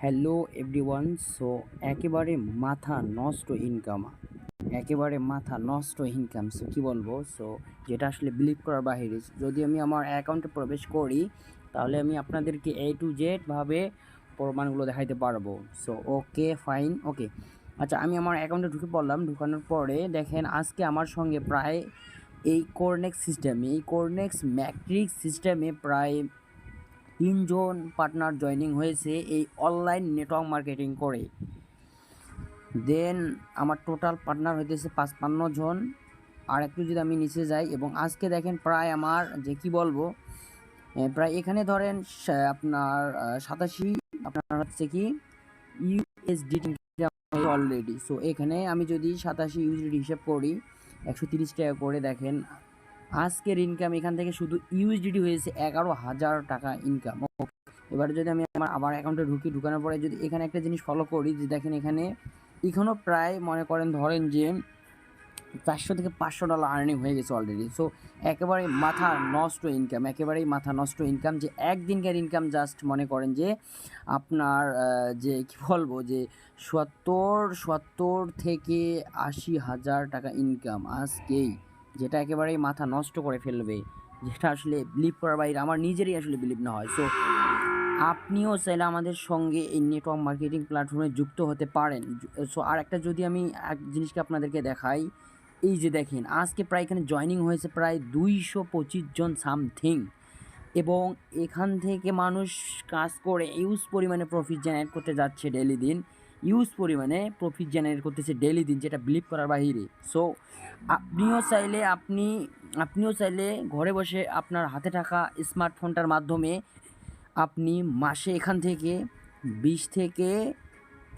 Hello everyone. So একেবারে মাথা নষ্ট ইনকাম, একেবারে মাথা নষ্ট ইনকাম। সো কী বলবো, সো যেটা আসলে বিলিভ করার বাহিরে। যদি আমি আমার অ্যাকাউন্টে প্রবেশ করি তাহলে আমি আপনাদেরকে A to Z ভাবে প্রমাণগুলো দেখাইতে পারবো। সো ওকে ফাইন, ওকে আচ্ছা, আমি আমার অ্যাকাউন্টে ঢুকে পড়লাম। ঢুকানোর পরে দেখেন আজকে আমার সঙ্গে প্রায় এই কোরনেক্স ম্যাট্রিক্স সিস্টেমে প্রায় 3 জন পার্টনার জয়েনিং হয়েছে এই অনলাইন নেটওয়ার্ক মার্কেটিং করে। দেন আমার টোটাল পার্টনার হইতেছে 55 জন। আর একটু যদি আমি নিচে যাই এবং আজকে দেখেন প্রায় আমার যে কি বলবো, প্রায় এখানে ধরেন আপনার 87 আপনার হচ্ছে কি ইউএসডিটি অলরেডি। সো এখানে আমি যদি 87 ইউএসডিটি হিসাব করি 130 টাকা করে, দেখেন আজকের ইনকাম এখান থেকে শুধু ইউএসডিটি হয়েছে 11,000 টাকা ইনকাম। এবারে যদি আমি আমার আবার অ্যাকাউন্টে ঢুকানোর পরে যদি এখানে একটা জিনিস ফলো করি, যে দেখেন এখানেও প্রায় মনে করেন ধরেন যে 400 থেকে $500 আর্নিং হয়ে গেছে অলরেডি। সো একেবারেই মাথা নষ্ট ইনকাম, যে একদিনকার ইনকাম জাস্ট মনে করেন যে আপনার যে কী বলবো, যে 70 থেকে 80,000 টাকা ইনকাম আজকেই, যেটা একেবারেই মাথা নষ্ট করে ফেলবে, যেটা আসলে বিলিভ করার বাইরে, আমার নিজেরই আসলে বিলিভ না হয়। সো আপনিও চাইলে আমাদের সঙ্গে এই নেটওয়ার্ক মার্কেটিং প্ল্যাটফর্মে যুক্ত হতে পারেন। সো আর একটা যদি আমি এক জিনিসকে আপনাদেরকে দেখাই, এই যে দেখেন আজকে প্রায় এখানে জয়েনিং হয়েছে প্রায় 225 জন সামথিং, এবং এখান থেকে মানুষ কাজ করে ইউজ পরিমাণে প্রফিট জেনারেট করতে যাচ্ছে ডেলি দিন, যেটা বিলিভ করার বাহিরে। সো আপনিও চাইলে ঘরে বসে আপনার হাতে থাকা স্মার্টফোনটার মাধ্যমে আপনি মাসে এখান থেকে 20 থেকে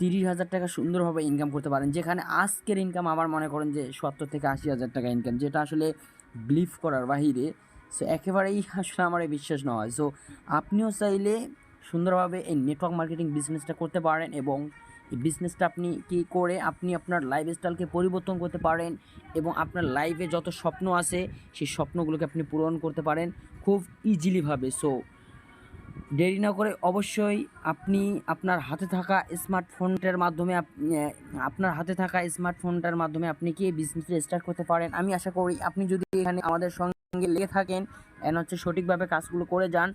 30,000 টাকা সুন্দরভাবে ইনকাম করতে পারেন, যেখানে আজকের ইনকাম আমার মনে করেন যে 70 থেকে 80,000 টাকা ইনকাম, যেটা আসলে বিলিভ করার বাহিরে। সো একেবারেই আসলে আমার এই বিশ্বাস না হয়। সো আপনিও চাইলে সুন্দরভাবে এই নেটওয়ার্ক মার্কেটিং বিজনেসটা করতে পারেন, এবং এই বিজনেসটা আপনি কি করে আপনি আপনার লাইফস্টাইলকে পরিবর্তন করতে পারেন, এবং আপনার লাইফে যত স্বপ্ন আছে সেই স্বপ্নগুলোকে আপনি পূরণ করতে পারেন খুব ইজিলিভাবে। সো দেরি না করে অবশ্যই আপনি আপনার হাতে থাকা স্মার্টফোনটার মাধ্যমে আপনি কি বিজনেসটা স্টার্ট করতে পারেন। আমি আশা করি আপনি যদি এখানে আমাদের সঙ্গে লেগে থাকেন এন্ড হচ্ছে সঠিকভাবে কাজগুলো করে যান,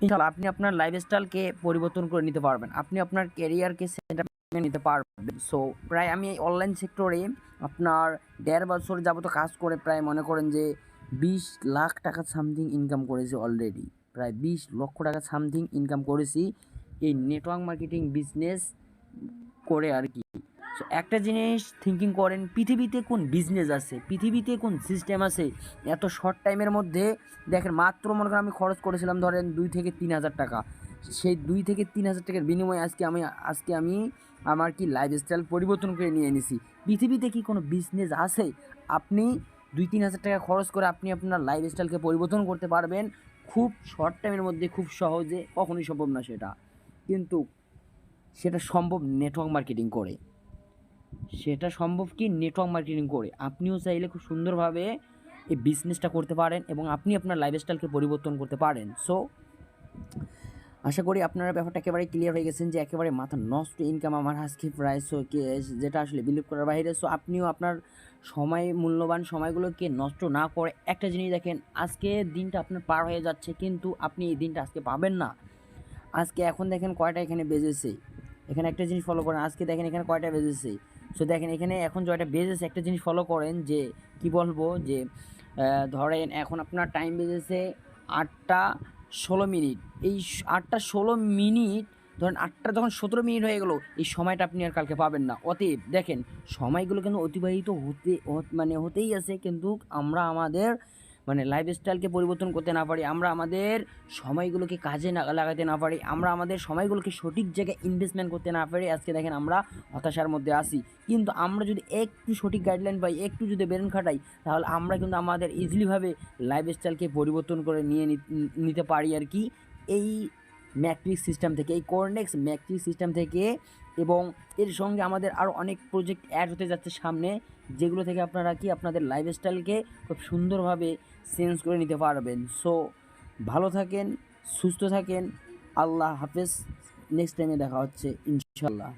ইনশাআল্লাহ আপনি আপনার লাইফস্টাইলকে পরিবর্তন করে নিতে পারবেন, আপনি আপনার ক্যারিয়ারকে সেট আপ করে নিতে পারবেন। সো প্রায় আমি অনলাইন সেক্টরে আপনার 1.5 বছর যাবত কাজ করে প্রায় মনে করেন যে 20 লাখ টাকা সামথিং ইনকাম করেছি অলরেডি, প্রায় 20 লক্ষ টাকা সামথিং ইনকাম করেছি এই নেটওয়ার্ক মার্কেটিং বিজনেস করে আর কি। সো একটা জিনিস থিঙ্কিং করেন, পৃথিবীতে কোন বিজনেস আছে, পৃথিবীতে কোন সিস্টেম আছে এত শর্ট টাইমের মধ্যে। দেখেন মাত্র মনে করেন আমি খরচ করেছিলাম ধরেন 2 থেকে 3,000 টাকা, সেই 2 থেকে 3,000 টাকার বিনিময়ে আজকে আমি আমার কি লাইফস্টাইল পরিবর্তন করে নিয়ে এনেছি। পৃথিবীতে কি কোনো বিজনেস আছে আপনি 2-3 হাজার টাকা খরচ করে আপনি আপনার লাইফস্টাইলকে পরিবর্তন করতে পারবেন খুব শর্ট টাইমের মধ্যে, খুব সহজে? কখনোই সম্ভব না সেটা, কিন্তু সেটা সম্ভব নেটওয়ার্ক মার্কেটিং করে। আপনিও চাইলে খুব সুন্দরভাবে এই বিজনেসটা করতে পারেন এবং আপনি আপনার লাইফস্টাইলকে পরিবর্তন করতে পারেন। সো আশা করি আপনারা ব্যাপারটা একেবারে ক্লিয়ার হয়ে গেছেন যে একেবারে মাথা নষ্ট ইনকাম আমার আজকে প্রায়। সো যেটা আসলে বিলিভ করার বাইরে। সো আপনিও আপনার মূল্যবান সময়গুলোকে নষ্ট না করে একটা জিনিস দেখেন, আজকে দিনটা আপনার পার হয়ে যাচ্ছে কিন্তু আপনি এই দিনটা আজকে পাবেন না। আজকে এখন দেখেন কয়টা এখানে বেজেছে, এখানে একটা জিনিস ফলো করেন, আজকে দেখেন এখানে কয়টা বেজেছে। সো দেখেন এখানে এখন জয়টা বেজেছে, একটা জিনিস ফলো করেন যে কি বলবো, যে ধরেন এখন আপনার টাইম বেজেছে 8টা 16 মিনিট। এই 8টা 16 মিনিট, ধরেন 8টা যখন 17 মিনিট হয়ে গেলো, এই সময়টা আপনি আর কালকে পাবেন না। অতএব দেখেন সময়গুলো কিন্তু অতিবাহিত হতেই আছে, কিন্তু আমরা আমাদের লাইফস্টাইলকে পরিবর্তন করতে না পারি, আমরা আমাদের সময়গুলোকে কাজে লাগাতে না পারি, আমরা আমাদের সময়গুলোকে সঠিক জায়গায় ইনভেস্টমেন্ট করতে না পারি, আজকে দেখেন আমরা হতাশার মধ্যে আসি। কিন্তু আমরা যদি একটু সঠিক গাইডলাইন পাই, একটু যদি ব্রেন খাটাই, তাহলে আমরা কিন্তু আমাদের ইজিলিভাবে লাইফস্টাইলকে পরিবর্তন করে নিতে পারি আর কি, এই ম্যাট্রিক্স সিস্টেম থেকে, এই কোরনেক্স ম্যাট্রিক্স সিস্টেম থেকে। এবং এর সঙ্গে আমাদের আরও অনেক প্রজেক্ট অ্যাড হতে যাচ্ছে সামনে, যেগুলো থেকে আপনারা কি আপনাদের লাইফস্টাইলকে খুব সুন্দরভাবে চেঞ্জ করে নিতে পারবেন। সো ভালো থাকেন, সুস্থ থাকেন, আল্লাহ হাফেজ। নেক্সট টাইমে দেখা হচ্ছে ইনশাল্লাহ।